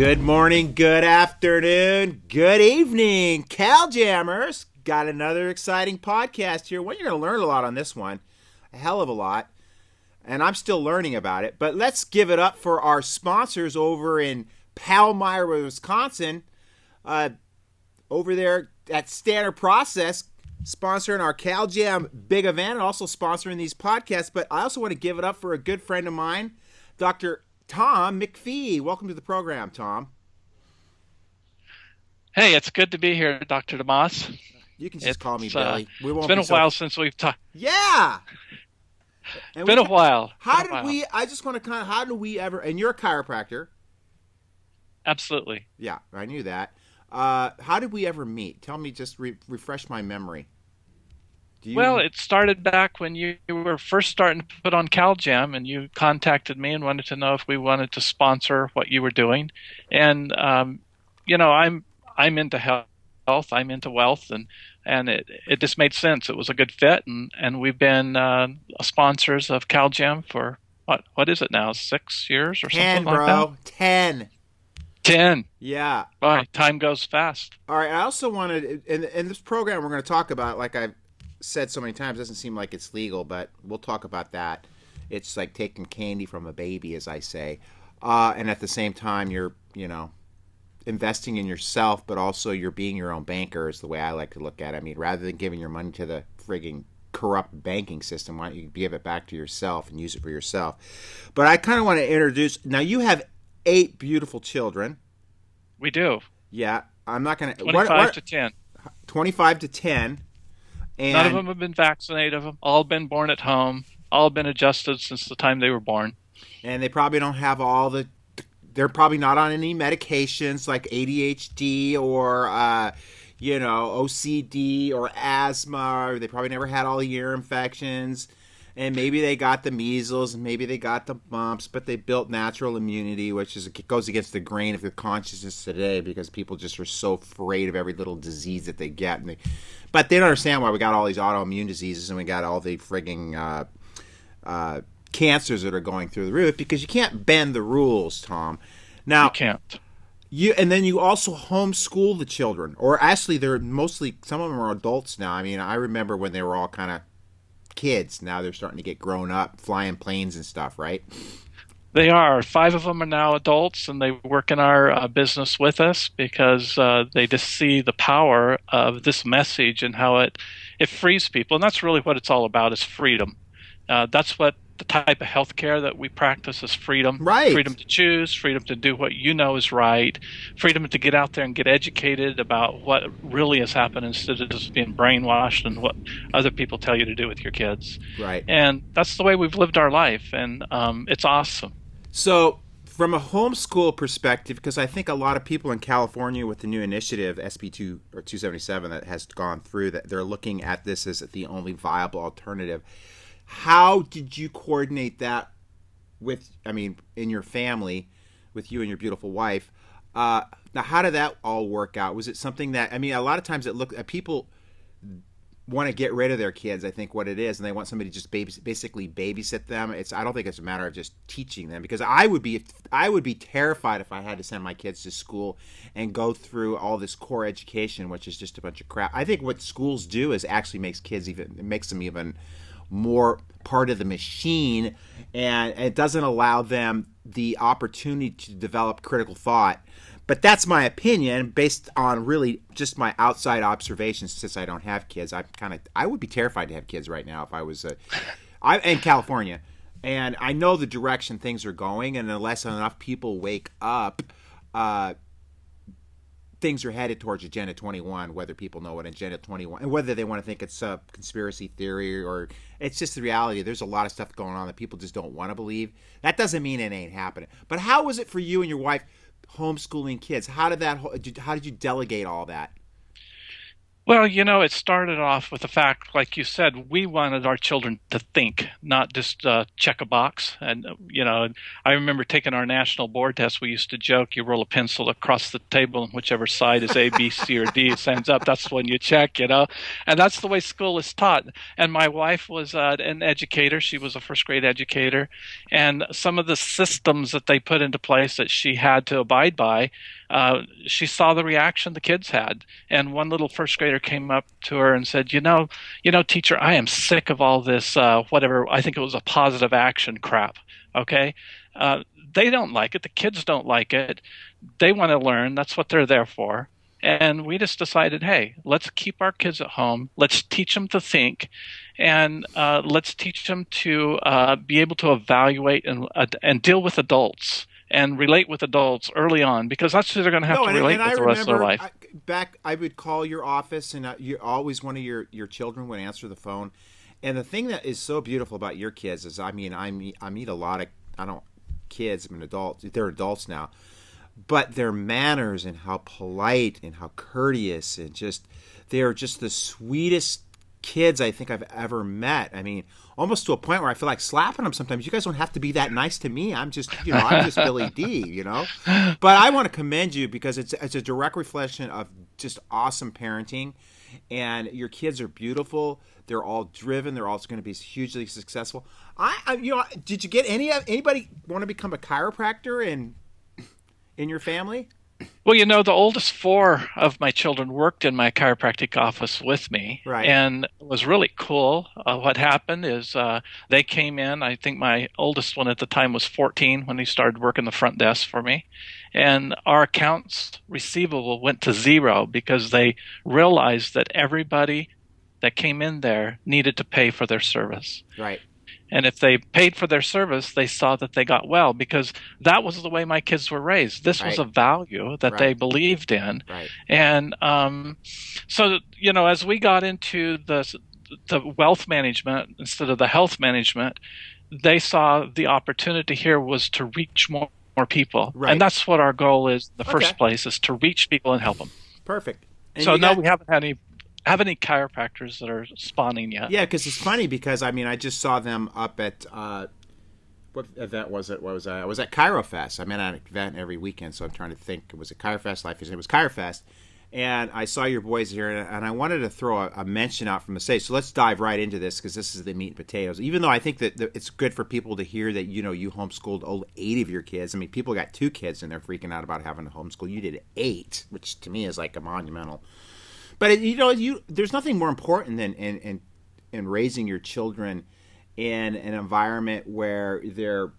Good morning, good afternoon, good evening, Cal Jammers. Got another exciting podcast here. Well, you're going to learn a lot on this one, a hell of a lot, and I'm still learning about it. But let's give it up for our sponsors over in Palmyra, Wisconsin, over there at Standard Process, sponsoring our Cal Jam big event and also sponsoring these podcasts. But I also want to give it up for a good friend of mine, Dr. Tom Mcfie. Welcome to the program, Tom. Hey, it's good to be here, Dr. DeMoss. You can just call me Billy. It's been a while since we've talked. Yeah. It's been a while. How did we ever, and you're a chiropractor. Absolutely. Yeah, I knew that. How did we ever meet? Tell me, just refresh my memory. Well, it started back when you were first starting to put on Cal Jam, and you contacted me and wanted to know if we wanted to sponsor what you were doing. And I'm into health, I'm into wealth, and it just made sense. It was a good fit, and we've been sponsors of Cal Jam for what is it now? 6 years or something like that? 10. 10. Yeah. Boy, time goes fast. All right. I also wanted, in this program, we're going to talk about, like I've said so many times, doesn't seem like it's legal, but we'll talk about that. It's like taking candy from a baby, as I say. And at the same time, you're, investing in yourself, but also you're being your own banker is the way I like to look at it. I mean, rather than giving your money to the frigging corrupt banking system, why don't you give it back to yourself and use it for yourself? But I kind of want to introduce, now you have 8 beautiful children. We do. Yeah. I'm not going to... 25 to 10. 25 to 10. And none of them have been vaccinated. All been born at home. All been adjusted since the time they were born. And they probably don't have all the... They're probably not on any medications like ADHD or, OCD or asthma. Or they probably never had all the ear infections. And maybe they got the measles and maybe they got the mumps, but they built natural immunity, which goes against the grain of the consciousness today because people just are so afraid of every little disease that they get. But they don't understand why we got all these autoimmune diseases and we got all the frigging cancers that are going through the roof because you can't bend the rules, Tom. Now, you can't. And then you also homeschool the children, or actually they're mostly, some of them are adults now. I mean, I remember when they were all kind of kids. Now they're starting to get grown up, flying planes and stuff, right? They are. 5 of them are now adults, and they work in our business with us because they just see the power of this message and how it frees people. And that's really what it's all about, is freedom. That's what the type of healthcare that we practice is freedom. Right. Freedom to choose, freedom to do what you know is right, freedom to get out there and get educated about what really has happened instead of just being brainwashed and what other people tell you to do with your kids. Right. And that's the way we've lived our life, and it's awesome. So from a homeschool perspective, because I think a lot of people in California with the new initiative, SB 2 or 277 that has gone through, that they're looking at this as the only viable alternative. How did you coordinate that in your family, with you and your beautiful wife? Now, how did that all work out? Was it something that, a lot of times people want to get rid of their kids, I think what it is, and they want somebody to just basically babysit them. I don't think it's a matter of just teaching them, because I would be terrified if I had to send my kids to school and go through all this core education, which is just a bunch of crap. I think what schools do is actually makes them even more part of the machine, and it doesn't allow them the opportunity to develop critical thought. But that's my opinion based on really just my outside observations, since I don't have kids. I would be terrified to have kids right now if I was in California. And I know the direction things are going, and unless enough people wake up, things are headed towards Agenda 21, whether people know what Agenda 21, and whether they want to think it's a conspiracy theory or it's just the reality. There's a lot of stuff going on that people just don't want to believe. That doesn't mean it ain't happening. But how was it for you and your wife homeschooling kids? How did you delegate all that? Well, it started off with the fact, like you said, we wanted our children to think, not just check a box. And, I remember taking our national board test. We used to joke, you roll a pencil across the table, and whichever side is A, B, C, or D stands up. That's when you check. And that's the way school is taught. And my wife was an educator. She was a first grade educator. And some of the systems that they put into place that she had to abide by, she saw the reaction the kids had. And one little first grader came up to her and said, teacher, I am sick of all this, whatever, I think it was a positive action crap. Okay. They don't like it. The kids don't like it. They want to learn. That's what they're there for. And we just decided, hey, let's keep our kids at home. Let's teach them to think, and let's teach them to be able to evaluate and deal with adults and relate with adults early on, because that's who they're going to have to relate with the rest of their life. I would call your office, and you always one of your children would answer the phone. And the thing that is so beautiful about your kids is, I meet a lot of kids. I'm an adult. They're adults now, but their manners and how polite and how courteous and they're just the sweetest kids I think I've ever met. I mean, almost to a point where I feel like slapping them sometimes. You guys don't have to be that nice to me. I'm just Billy D, But I want to commend you because it's a direct reflection of just awesome parenting. And your kids are beautiful. They're all driven. They're all going to be hugely successful. Did you get anybody want to become a chiropractor in your family? Well, the oldest four of my children worked in my chiropractic office with me. Right. And it was really cool. What happened is they came in. I think my oldest one at the time was 14 when he started working the front desk for me. And our accounts receivable went to zero because they realized that everybody that came in there needed to pay for their service. Right. And if they paid for their service, they saw that they got well, because that was the way my kids were raised. This was a value that they believed in. Right. And so, as we got into the wealth management instead of the health management, they saw the opportunity here was to reach more people. Right. And that's what our goal is in the first place, is to reach people and help them. Perfect. And so no, we haven't had any chiropractors that are spawning yet. Yeah, because it's funny because I just saw them up at what event was it? What was I was at ChiroFest. I'm at an event every weekend, so I'm trying to think. It was a ChiroFest Life. It was ChiroFest, and I saw your boys here, and I wanted to throw a mention out from the stage. So let's dive right into this because this is the meat and potatoes. Even though I think that it's good for people to hear that you homeschooled all 8 of your kids. I mean, people got 2 kids and they're freaking out about having to homeschool. You did 8, which to me is like a monumental. But there's nothing more important than in raising your children in an environment where they're,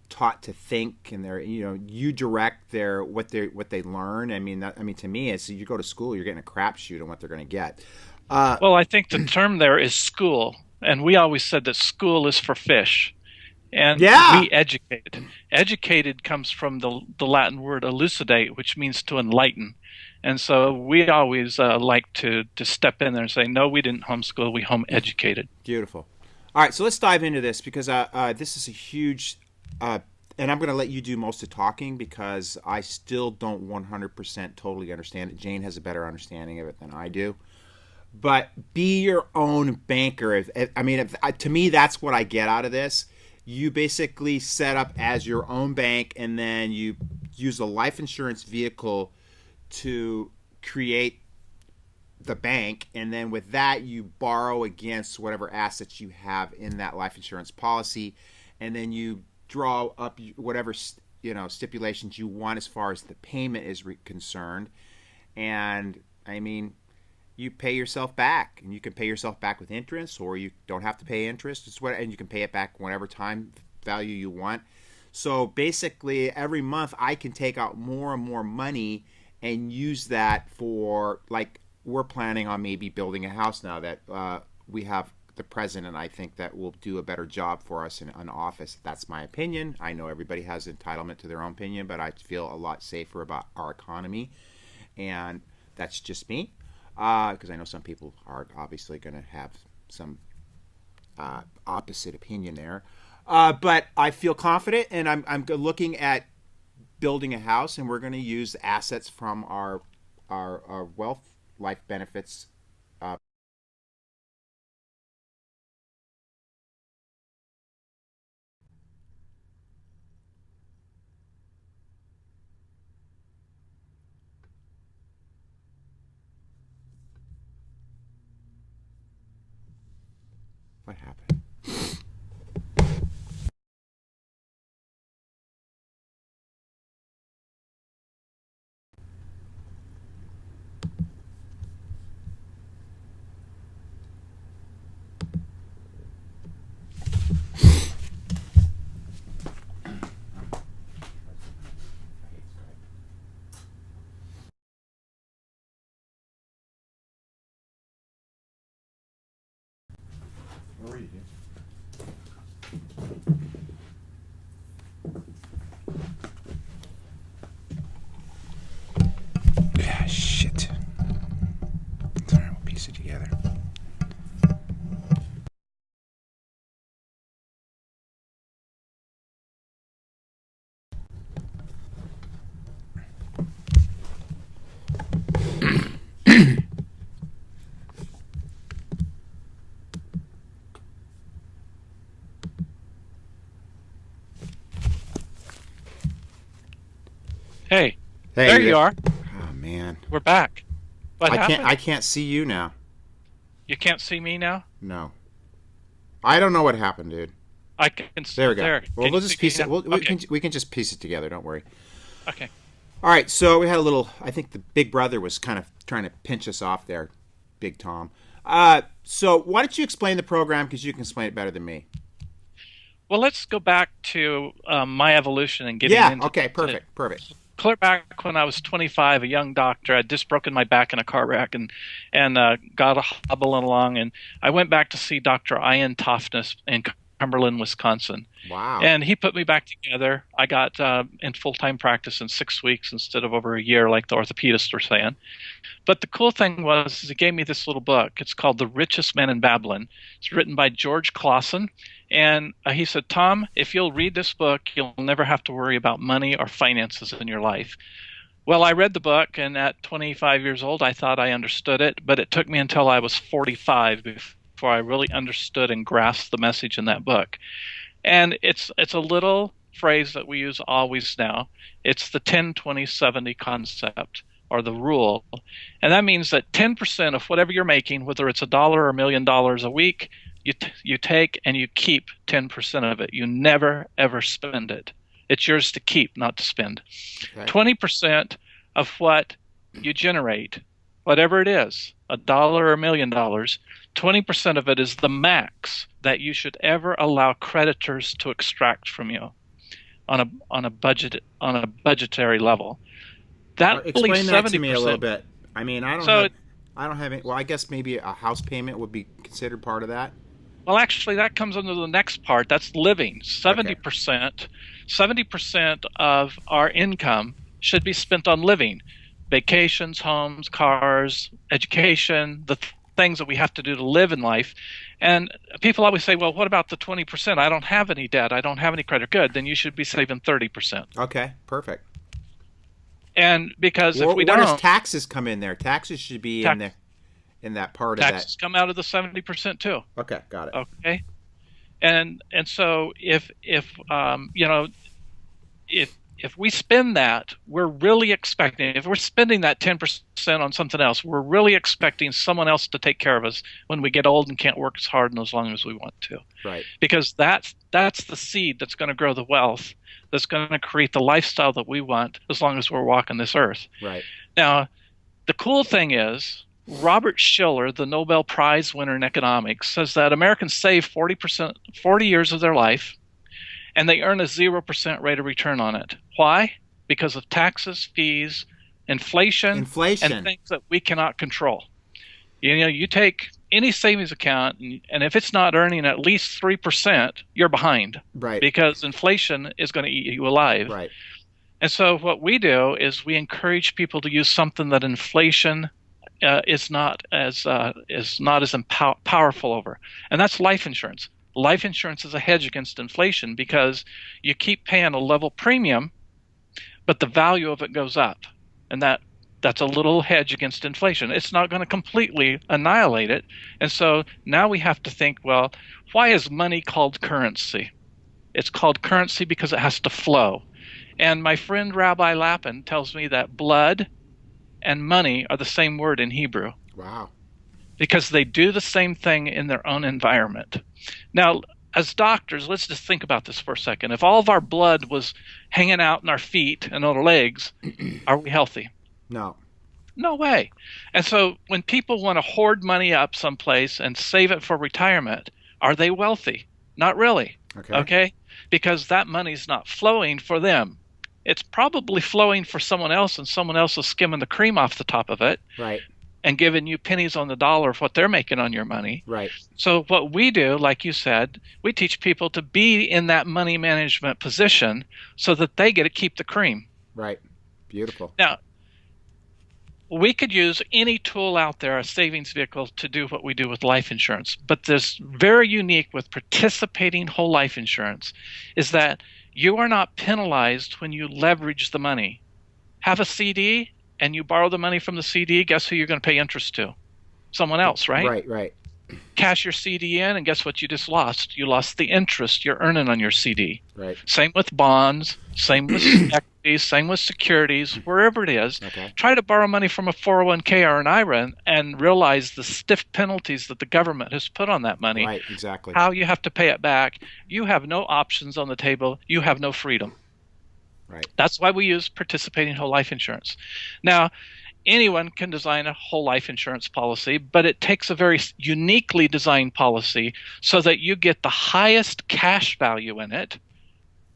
taught to think, and they're, you direct what they learn. I mean, to me, it's you go to school, you're getting a crapshoot on what they're going to get. Well, I think the term there is school, and we always said that school is for fish. And we educate. Educated comes from the Latin word elucidate, which means to enlighten. And so we always like to step in there and say, no, we didn't homeschool, we home educated. Beautiful. All right, so let's dive into this because this is a huge, and I'm going to let you do most of the talking because I still don't 100% totally understand it. Jane has a better understanding of it than I do. But be your own banker. To me, that's what I get out of this. You basically set up as your own bank, and then you use a life insurance vehicle to create the bank, and then with that you borrow against whatever assets you have in that life insurance policy, and then you draw up whatever stipulations you want as far as the payment is concerned, and you pay yourself back, and you can pay yourself back with interest, or you don't have to pay interest. And you can pay it back whenever time value you want. So basically every month I can take out more and more money and use that for, like, we're planning on maybe building a house now that we have the president, I think, that will do a better job for us in an office. That's my opinion. I know everybody has entitlement to their own opinion, but I feel a lot safer about our economy, and that's just me, because I know some people are obviously going to have some opposite opinion there. But I feel confident, and I'm looking at building a house, and we're going to use assets from our wealth life benefits. What happened? What were you doing? Yeah, shit. All right, we'll piece it together. Hey, Hey, there you are. Oh man, We're back. What I happened? can't see you now. You can't see me now? No, I don't know what happened, dude. I can see There we go. there. Well, Can we'll you just see me piece it. now? Okay. We can just piece it together. Don't worry. Okay. All right, so we had a little. I think the big brother was kind of trying to pinch us off there, Big Tom. So why don't you explain the program, because you can explain it better than me. Well, let's go back to my evolution and getting Yeah. into Okay. it. Perfect. Clear back when I was 25, a young doctor. I'd just broken my back in a car wreck and got a hobbling along. And I went back to see Dr. Ian Toftness in Cumberland, Wisconsin. Wow. And he put me back together. I got in full-time practice in 6 weeks instead of over a year like the orthopedists were saying. But the cool thing was he gave me this little book. It's called The Richest Man in Babylon. It's written by George Clausen. And he said, Tom, if you'll read this book, you'll never have to worry about money or finances in your life. Well, I read the book, and at 25 years old, I thought I understood it. But it took me until I was 45 before I really understood and grasped the message in that book. And it's a little phrase that we use always now. It's the 10-20-70 concept, or the rule. And that means that 10% of whatever you're making, whether it's $1 or $1 million a week, you take and you keep 10% of it. You never, ever spend it. It's yours to keep, not to spend. Okay. 20% of what you generate, whatever it is, $1 or $1 million, 20% of it is the max that you should ever allow creditors to extract from you on a budgetary level. That explain that 70%. To me a little bit. I mean, I don't have any. Well, I guess maybe a house payment would be considered part of that. Well, actually, that comes under the next part. That's living. 70% of our income should be spent on living. Vacations, homes, cars, education, the things that we have to do to live in life. And people always say, well, what about the 20%? I don't have any debt. I don't have any credit. Good. Then you should be saving 30%. Okay, perfect. And because if we where don't... does taxes come in there? Taxes should be in there. In that part of that. Taxes come out of the 70% too. Okay, got it. Okay. And so if we spend that, we're really expecting, if we're spending that 10% on something else, we're really expecting someone else to take care of us when we get old and can't work as hard and as long as we want to. Right. Because that's the seed that's going to grow the wealth, that's going to create the lifestyle that we want as long as we're walking this earth. Right. Now, the cool thing is, Robert Shiller, the Nobel Prize winner in economics, says that Americans save 40 years of their life, and they earn a 0% rate of return on it. Why? Because of taxes, fees, inflation, and things that we cannot control. You take any savings account, and if it's not earning at least 3%, you're behind. Right. Because inflation is going to eat you alive. Right. And so what we do is we encourage people to use something that inflation is not as powerful over, and that's life insurance. Life insurance is a hedge against inflation because you keep paying a level premium, but the value of it goes up, and that That's a little hedge against inflation. It's not going to completely annihilate it. And so now we have to think, well, why is money called currency? It's called currency because it has to flow. And my friend Rabbi Lapin tells me that blood and money are the same word in Hebrew. Wow. Because they do the same thing in their own environment. Now, as doctors, let's just think about this for a second. If all of our blood was hanging out in our feet and our legs, are we healthy? No. No way. And so when people want to hoard money up someplace and save it for retirement, are they wealthy? Not really. Okay? Because that money's not flowing for them. It's probably flowing for someone else, and someone else is skimming the cream off the top of it. Right. And giving you pennies on the dollar of what they're making on your money. Right. So what we do, like you said, we teach people to be in that money management position so that they get to keep the cream. Right. Beautiful. Now, we could use any tool out there, a savings vehicle, to do what we do with life insurance. But this very unique with participating whole life insurance is that you are not penalized when you leverage the money. Have a CD and you borrow the money from the CD, guess who you're going to pay interest to? Someone else, right? Right. Cash your CD in, and guess what you just lost? You lost the interest you're earning on your CD. Right. Same with bonds, same with equities, same with securities, wherever it is. Okay. Try to borrow money from a 401k or an IRA and realize the stiff penalties that the government has put on that money. Right, exactly. How you have to pay it back. You have no options on the table. You have no freedom. Right. That's why we use participating whole life insurance. Now, anyone can design a whole life insurance policy, but it takes a very uniquely designed policy so that you get the highest cash value in it,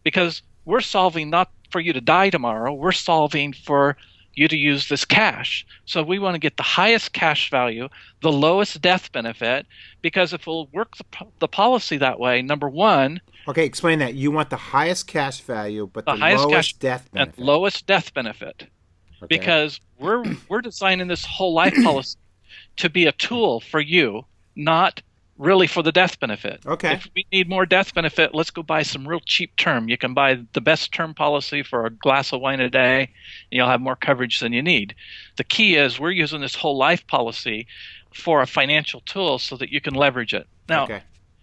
because we're solving not for you to die tomorrow, we're solving for you to use this cash. So we want to get the highest cash value, the lowest death benefit, because if we'll work the policy that way, number one. Okay, explain that. You want the highest cash value, but the highest lowest death benefit. And lowest death benefit. Okay. Because we're designing this whole life policy to be a tool for you, not really for the death benefit. Okay. If we need more death benefit, let's go buy some real cheap term. You can buy the best term policy for a glass of wine a day, and you'll have more coverage than you need. The key is we're using this whole life policy for a financial tool so that you can leverage it. Now,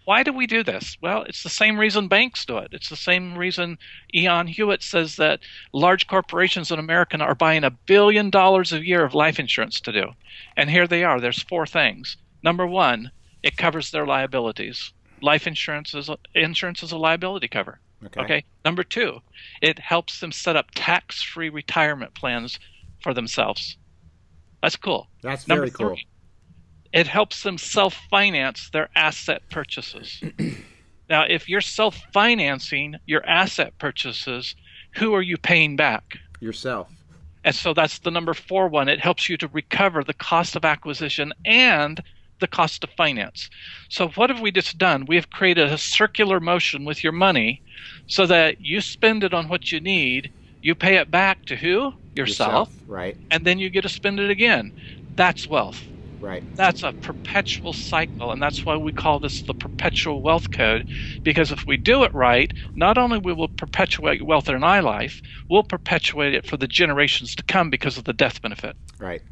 why do we do this? Well, it's the same reason banks do it. It's the same reason Ian Hewitt says that large corporations in America are buying $1 billion a year of life insurance to do. And here they are. There's four things. Number one, it covers their liabilities. Life insurance is a liability cover. Okay. Number two, it helps them set up tax-free retirement plans for themselves. That's cool. That's very cool. It helps them self-finance their asset purchases. Now, if you're self-financing your asset purchases, who are you paying back? Yourself. And so that's the number 4 one. It helps you to recover the cost of acquisition and the cost of finance. So what have we just done? We have created a circular motion with your money so that you spend it on what you need. You pay it back to who? Yourself. Right. And then you get to spend it again. That's wealth. Right. That's a perpetual cycle, and that's why we call this the perpetual wealth code, because if we do it right, not only will we perpetuate wealth in our life, we'll perpetuate it for the generations to come because of the death benefit. Right.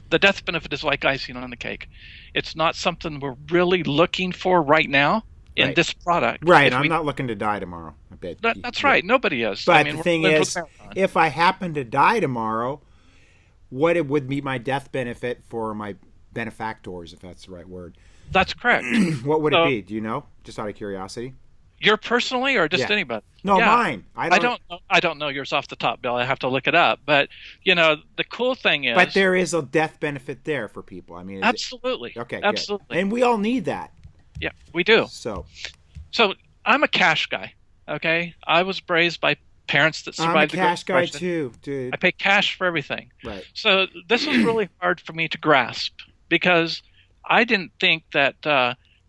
The death benefit is like icing on the cake. It's not something we're really looking for right now in this product. Right. I'm not looking to die tomorrow. I bet. That's right. Nobody is. But the thing is, if I happen to die tomorrow, what it would be my death benefit for my benefactors, if that's the right word. That's correct. What would it be? Do you know? Just out of curiosity. Your personally, or just anybody? No, mine. I don't know yours off the top, Bill. I have to look it up. But the cool thing is. But there is a death benefit there for people. I mean, absolutely. Okay. Absolutely. Good. And we all need that. Yeah, we do. So I'm a cash guy. Okay, I was raised by parents that survived the Great Depression. I'm a cash guy too, dude. I pay cash for everything. Right. So this was really hard for me to grasp, because I didn't think that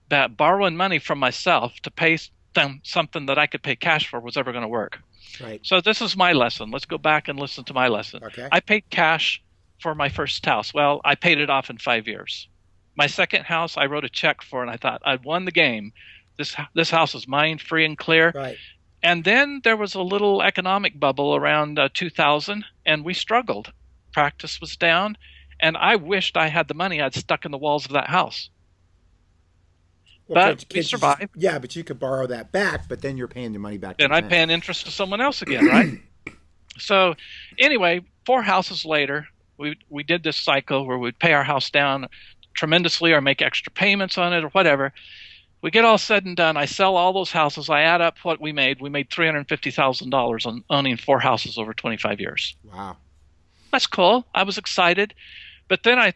that borrowing money from myself to pay them something that I could pay cash for was ever going to work. Right. So this is my lesson. Let's go back and listen to my lesson. Okay. I paid cash for my first house. Well, I paid it off in 5 years. My second house, I wrote a check for, and I thought I'd won the game. This house is mine, free and clear. Right. And then there was a little economic bubble around 2000, and we struggled. practice was down, and I wished I had the money I'd stuck in the walls of that house. Well, But we survived. Yeah, but you could borrow that back, but then you're paying the money back. Then I'm paying interest to someone else again, right? So anyway, 4 houses later, we did this cycle where we'd pay our house down tremendously or make extra payments on it or whatever. We get all said and done. I sell all those houses. I add up what we made. We made $350,000 on owning 4 houses over 25 years. Wow. That's cool. I was excited. But then I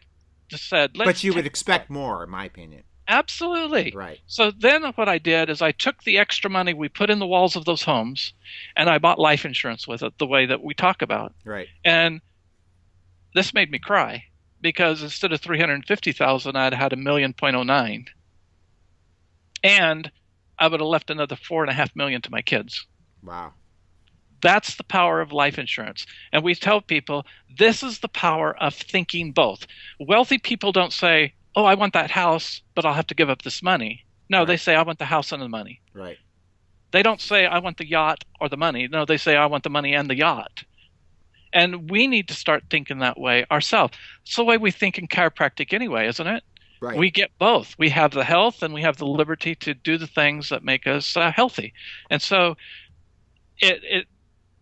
just said, but you would expect more, in my opinion. Absolutely. Right. So then what I did is I took the extra money we put in the walls of those homes and I bought life insurance with it the way that we talk about. Right. And this made me cry because instead of $350,000, I'd had $1.09 million. And I would have left another $4.5 million to my kids. Wow. That's the power of life insurance. And we tell people this is the power of thinking both. Wealthy people don't say, oh, I want that house, but I'll have to give up this money. No, They say, I want the house and the money. Right. They don't say, I want the yacht or the money. No, they say, I want the money and the yacht. And we need to start thinking that way ourselves. It's the way we think in chiropractic anyway, isn't it? Right. We get both. We have the health and we have the liberty to do the things that make us healthy. And so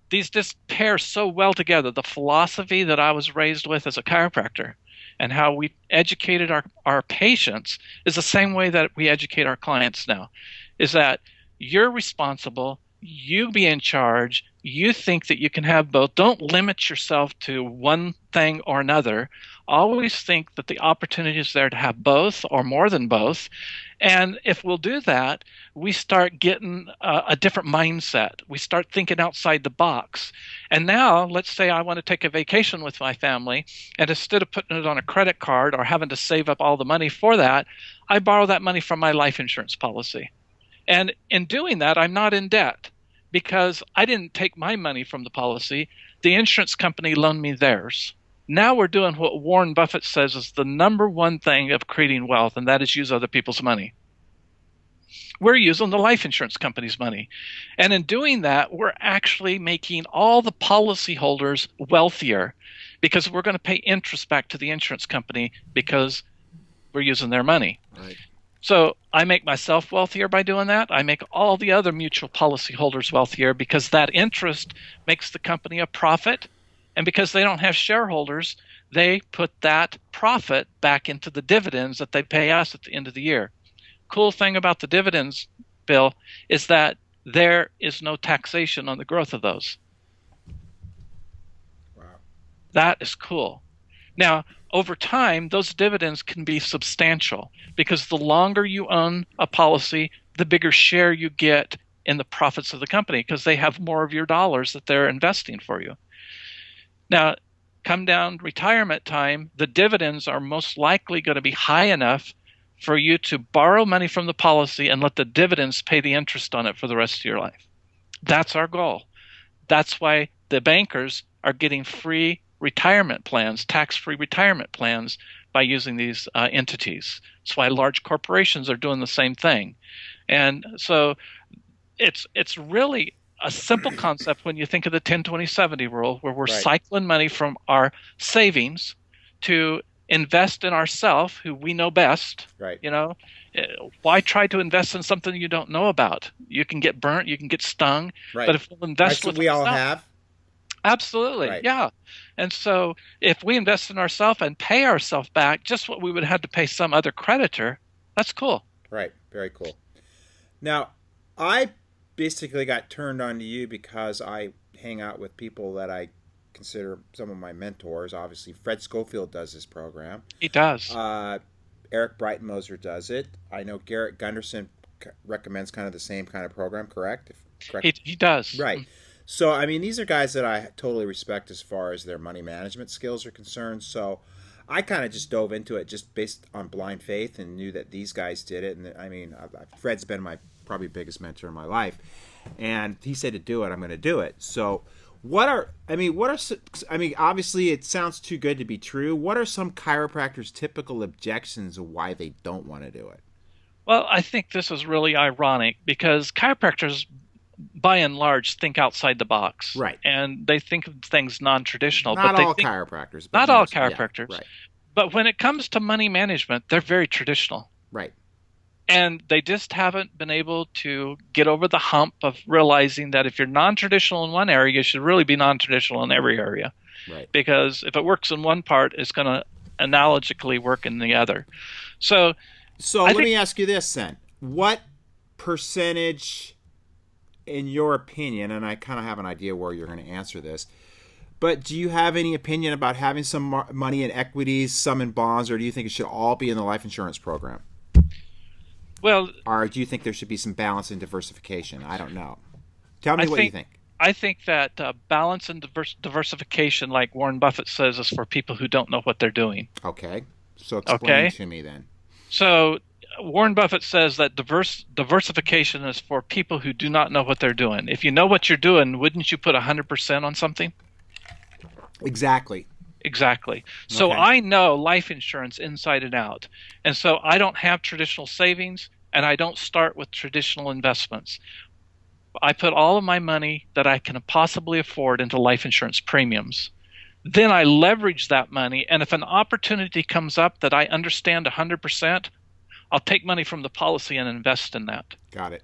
these just pair so well together. The philosophy that I was raised with as a chiropractor and how we educated our patients is the same way that we educate our clients now, is that you're responsible, you be in charge, you think that you can have both. Don't limit yourself to one thing or another. Always think that the opportunity is there to have both or more than both. And if we'll do that, we start getting a different mindset. We start thinking outside the box. And now, let's say I want to take a vacation with my family, and instead of putting it on a credit card or having to save up all the money for that, I borrow that money from my life insurance policy. And in doing that, I'm not in debt because I didn't take my money from the policy. The insurance company loaned me theirs. Now we're doing what Warren Buffett says is the number one thing of creating wealth, and that is use other people's money. We're using the life insurance company's money. And in doing that, we're actually making all the policyholders wealthier because we're going to pay interest back to the insurance company because we're using their money. Right. So I make myself wealthier by doing that. I make all the other mutual policyholders wealthier because that interest makes the company a profit. And because they don't have shareholders, they put that profit back into the dividends that they pay us at the end of the year. Cool thing about the dividends, Bill, is that there is no taxation on the growth of those. Wow. That is cool. Now, over time, those dividends can be substantial because the longer you own a policy, the bigger share you get in the profits of the company because they have more of your dollars that they're investing for you. Now, come down retirement time, the dividends are most likely going to be high enough for you to borrow money from the policy and let the dividends pay the interest on it for the rest of your life. That's our goal. That's why the bankers are getting free retirement plans, tax-free retirement plans by using these entities. That's why large corporations are doing the same thing. And so it's really a simple concept when you think of the 10-20-70 rule, where we're cycling money from our savings to invest in ourselves, who we know best. Right. You know, why try to invest in something you don't know about? You can get burnt, you can get stung. Right. But if we'll invest with we all ourselves, have. Absolutely. Right. Yeah. And so if we invest in ourselves and pay ourselves back just what we would have to pay some other creditor, that's cool. Right. Very cool. Now, I basically got turned on to you because I hang out with people that I consider some of my mentors. Obviously, Fred Schofield does this program. He does. Eric Breitenmoser does it. I know Garrett Gunderson recommends kind of the same kind of program, correct? He does. Right. So, I mean, these are guys that I totally respect as far as their money management skills are concerned. So I kind of just dove into it just based on blind faith and knew that these guys did it. And I mean, Fred's been my probably biggest mentor in my life. And he said to do it, I'm going to do it. So obviously it sounds too good to be true. What are some chiropractors' typical objections of why they don't want to do it? Well, I think this is really ironic because chiropractors by and large, think outside the box. Right. And they think of things non-traditional. Not but all they think, chiropractors. But Not all most, chiropractors. Yeah, right. But when it comes to money management, they're very traditional. Right. And they just haven't been able to get over the hump of realizing that if you're non-traditional in one area, you should really be non-traditional in every area. Right. Because if it works in one part, it's going to analogically work in the other. So let me ask you this then. What percentage, in your opinion, and I kind of have an idea where you're going to answer this, but do you have any opinion about having some money in equities, some in bonds, or do you think it should all be in the life insurance program? Well, or do you think there should be some balance and diversification? I don't know. Tell me what you think. I think that balance and diversification, like Warren Buffett says, is for people who don't know what they're doing. Okay. So explain to me then. So Warren Buffett says that diversification is for people who do not know what they're doing. If you know what you're doing, wouldn't you put 100% on something? Exactly. So I know life insurance inside and out. And so I don't have traditional savings, and I don't start with traditional investments. I put all of my money that I can possibly afford into life insurance premiums. Then I leverage that money, and if an opportunity comes up that I understand 100%, I'll take money from the policy and invest in that. Got it.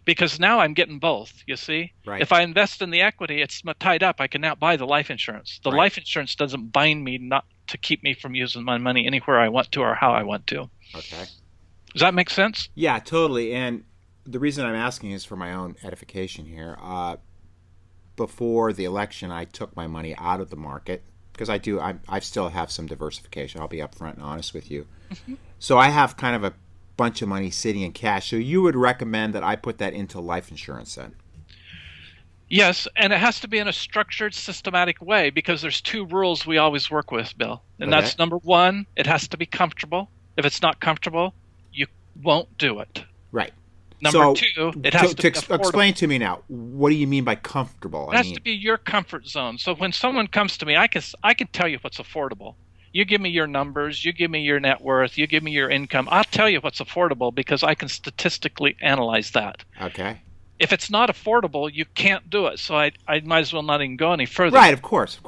Because now I'm getting both, you see? Right. If I invest in the equity, it's tied up. I can now buy the life insurance. The life insurance doesn't bind me not to keep me from using my money anywhere I want to or how I want to. Okay. Does that make sense? Yeah, totally. And the reason I'm asking is for my own edification here. Before the election, I took my money out of the market because I still have some diversification. I'll be upfront and honest with you. Mm-hmm. So I have kind of a bunch of money sitting in cash. So you would recommend that I put that into life insurance then? Yes, and it has to be in a structured, systematic way because there's two rules we always work with, Bill. And that's number one, it has to be comfortable. If it's not comfortable, you won't do it. Right. Number two, it has to be affordable. Explain to me now, what do you mean by comfortable? It has to be your comfort zone. So when someone comes to me, I can tell you what's affordable. You give me your numbers, you give me your net worth, you give me your income. I'll tell you what's affordable because I can statistically analyze that. Okay. If it's not affordable, you can't do it. So I might as well not even go any further. Right, of course.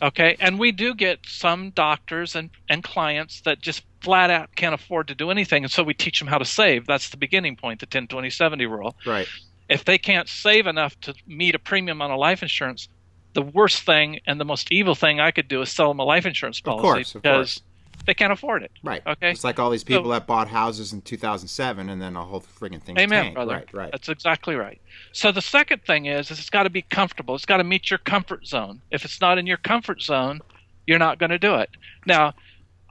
Okay, and we do get some doctors and clients that just flat out can't afford to do anything, and so we teach them how to save. That's the beginning point, the 10-20-70 rule. Right. If they can't save enough to meet a premium on a life insurance, the worst thing and the most evil thing I could do is sell them a life insurance policy because they can't afford it. Right. Okay. It's like all these people that bought houses in 2007 and then the whole friggin' thing Amen, tanked. brother. Right. That's exactly right. So the second thing is it's got to be comfortable. It's got to meet your comfort zone. If it's not in your comfort zone, you're not going to do it. Now,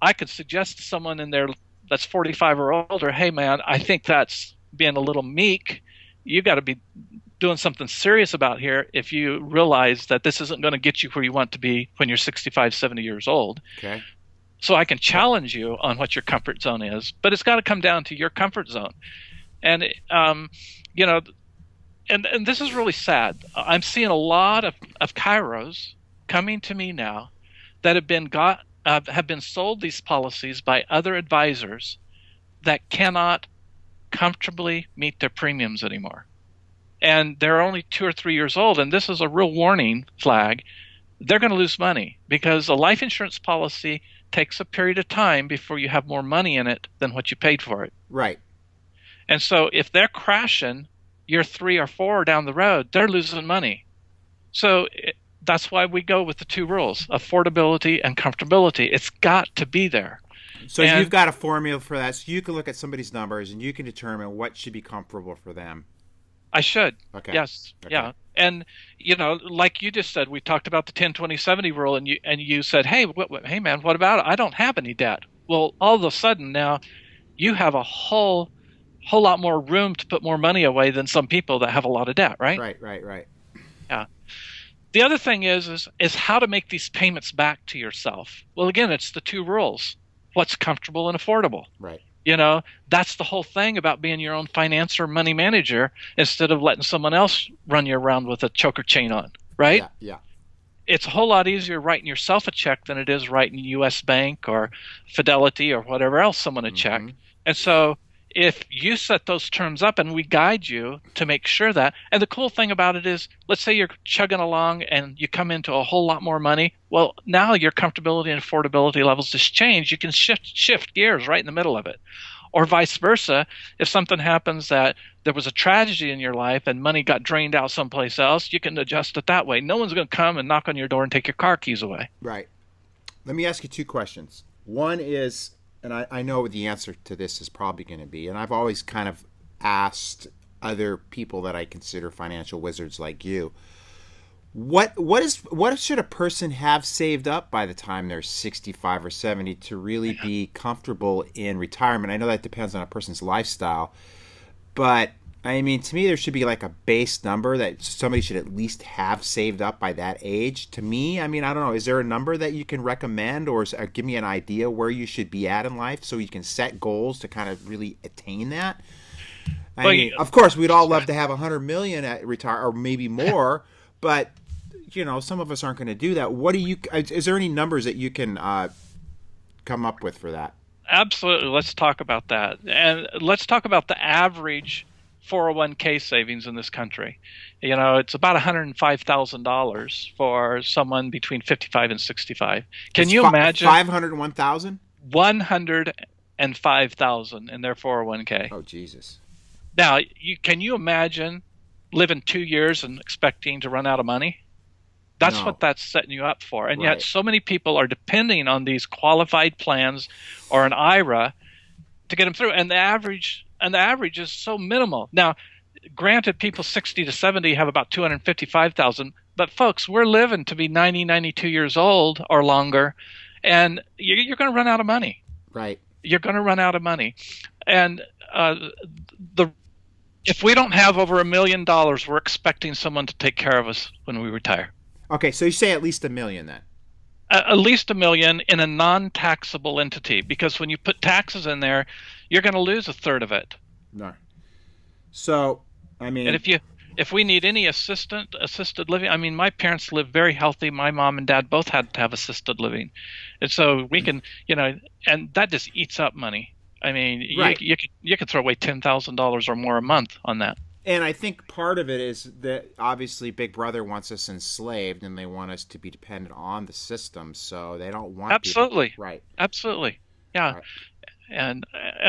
I could suggest to someone in there that's 45 or older, hey, man, I think that's being a little meek. You got to be doing something serious about here if you realize that this isn't going to get you where you want to be when you're 65, 70 years old. Okay. So I can challenge you on what your comfort zone is, but it's got to come down to your comfort zone. And, you know, and this is really sad. I'm seeing a lot of chiros coming to me now that have been sold these policies by other advisors that cannot comfortably meet their premiums anymore. And they're only 2 or 3 years old, and this is a real warning flag. They're going to lose money because a life insurance policy takes a period of time before you have more money in it than what you paid for it. Right. And so if they're crashing year 3 or 4 down the road, they're losing money. So that's why we go with the two rules, affordability and comfortability. It's got to be there. So you've got a formula for that. So you can look at somebody's numbers and you can determine what should be comfortable for them. I should. Okay. Yes. Okay. Yeah. And, you know, like you just said, we talked about the 10-20-70 rule, and you said, hey, hey, man, what about it? I don't have any debt. Well, all of a sudden now you have a whole lot more room to put more money away than some people that have a lot of debt, right? Right. Yeah. The other thing is how to make these payments back to yourself. Well, again, it's the two rules. What's comfortable and affordable. Right. You know, that's the whole thing about being your own financier, money manager, instead of letting someone else run you around with a choker chain on, right? Yeah. It's a whole lot easier writing yourself a check than it is writing U.S. Bank or Fidelity or whatever else someone a check. And so if you set those terms up and we guide you to make sure that, and the cool thing about it is, let's say you're chugging along and you come into a whole lot more money. Well, now your comfortability and affordability levels just change. You can shift gears right in the middle of it. Or vice versa, if something happens that there was a tragedy in your life and money got drained out someplace else, you can adjust it that way. No one's going to come and knock on your door and take your car keys away. Right. Let me ask you two questions. One is, and I know what the answer to this is probably going to be, and I've always kind of asked other people that I consider financial wizards like you, what should a person have saved up by the time they're 65 or 70 to really be comfortable in retirement? I know that depends on a person's lifestyle, but I mean, to me, there should be like a base number that somebody should at least have saved up by that age. To me, I mean, I don't know. Is there a number that you can recommend, or give me an idea where you should be at in life so you can set goals to kind of really attain that? I mean, of course, we'd all love to have $100 million at retire, or maybe more, but you know, some of us aren't going to do that. Is there any numbers that you can come up with for that? Absolutely. Let's talk about that. And let's talk about the average 401k savings in this country. You know, it's about $105,000 for someone between 55 and 65. Can you imagine? 501,000? 105,000 in their 401k. Oh, Jesus. Now, can you imagine living 2 years and expecting to run out of money? That's what that's setting you up for. And yet so many people are depending on these qualified plans or an IRA to get them through. And the average is so minimal. Now, granted, people 60 to 70 have about 255,000, but folks, we're living to be 90, 92 years old or longer, and you're going to run out of money. Right. You're going to run out of money. And if we don't have over $1 million, we're expecting someone to take care of us when we retire. Okay, so you say at least $1 million then? At least $1 million in a non-taxable entity, because when you put taxes in there, you're going to lose a third of it. No. So, I mean, and if we need any assisted living, I mean, my parents live very healthy. My mom and dad both had to have assisted living, and so we can, you know, and that just eats up money. I mean, you could throw away $10,000 or more a month on that. And I think part of it is that obviously Big Brother wants us enslaved, and they want us to be dependent on the system, so they don't want absolutely right. Absolutely, yeah. Right. And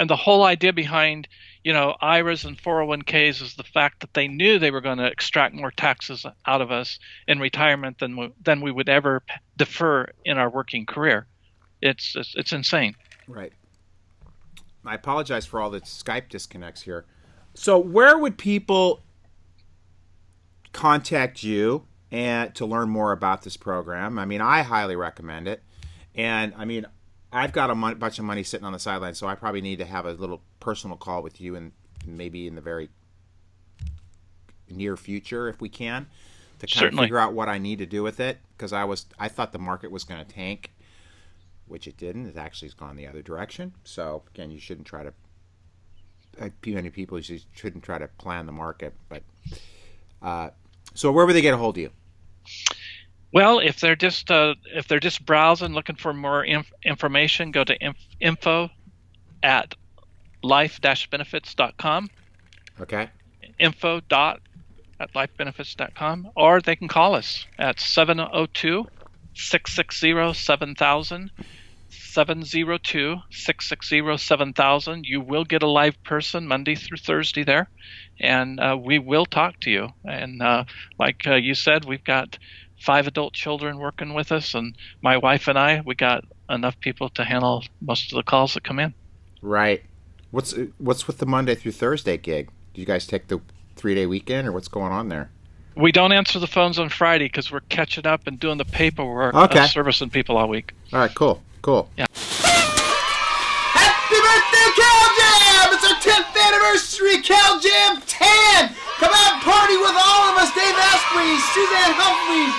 the whole idea behind, you know, IRAs and 401ks is the fact that they knew they were going to extract more taxes out of us in retirement than we would ever defer in our working career. It's insane. Right. I apologize for all the Skype disconnects here. So where would people contact you and to learn more about this program? I mean, I highly recommend it. And, I mean, I've got a bunch of money sitting on the sidelines, so I probably need to have a little personal call with you, and maybe in the very near future, if we can, to kind of figure out what I need to do with it. Because I thought the market was going to tank, which it didn't. It actually has gone the other direction. So, again, you shouldn't try to... many people shouldn't try to plan the market, but so where would they get a hold of you? Well, if they're just browsing, looking for more information, go to info@life-benefits.com. Okay. info.@lifebenefits.com, or they can call us at 702-660-7000. 702-660-7000. You will get a live person Monday through Thursday there, and we will talk to you. And like you said, we've got 5 adult children working with us, and my wife and I, we got enough people to handle most of the calls that come in. Right. What's with the Monday through Thursday gig? Do you guys take the 3-day weekend, or what's going on there? We don't answer the phones on Friday because we're catching up and doing the paperwork, servicing people all week. All right, cool. Yeah. Happy birthday, Cal Jam! It's our 10th anniversary, Cal Jam 10! Come out and party with all of us, Dave Asprey, Suzanne Humphrey,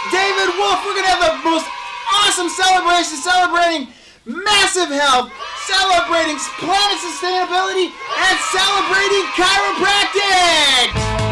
David Wolf. We're going to have the most awesome celebration, celebrating massive health, celebrating planet sustainability, and celebrating chiropractic!